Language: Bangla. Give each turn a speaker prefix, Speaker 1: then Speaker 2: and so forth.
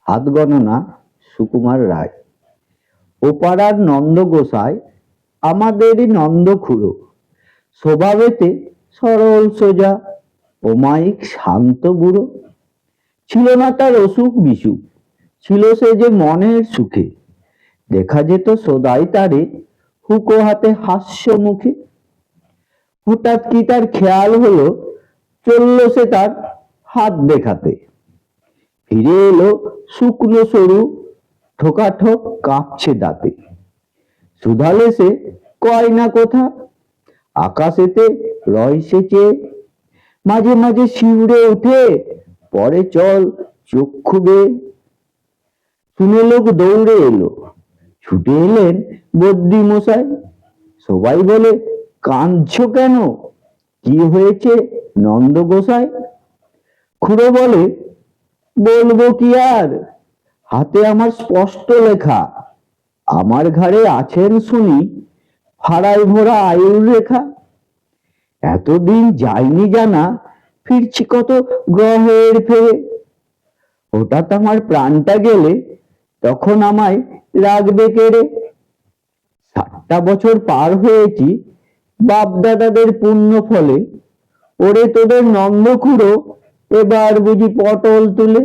Speaker 1: হাত গণনা সুকুমার রায়। ও পাড়ার নন্দ গোসাই আমাদেরই নন্দ খুড়ো, স্বভাবেতে সরল সোজা, অমায়িক শান্ত বুড়ো। ছিল না তার অসুখ বিসুখ, ছিল সে যে মনের সুখে। দেখা যেত সদাই তারে হুকো হাতে হাস্য মুখে। হঠাৎ কি তার খেয়াল হলো, চলল সে তার হাত দেখাতে। ফিরে এলো শুকনো সরু, ঠোকাঠোক কাঁপছে দাঁতে। শুধালে সে কয় না কথা, আকাশেতে রয়সে চেয়ে। মাঝে মাঝে শিউরে উঠে, পরে চল চক্ষু বেয়ে। শুনে লোক দৌড়ে এলো, ছুটে এলেন বদ্যি মশাই। সবাই বলে, কাঁদছো কেন, কি হয়েছে নন্দ গোসাই? খুড়ো বলে, বলবো কি আর, হাতে আমার স্পষ্ট লেখা, আমার ঘরে আছেন শুনি ফাড়ায় ভরা আয়ুর রেখা। এতদিন যায়নি জানা, ফিরছি কত গ্রহের ফেরে। হঠাৎ আমার প্রাণটা গেলে, তখন আমায় রাখবে কেড়ে। 60টা বছর পার হয়েছি বাপ দাদাদের পুণ্য ফলে। ওরে তোদের নন্দ খুড়ো, এবার বুঝি পটল তুলে।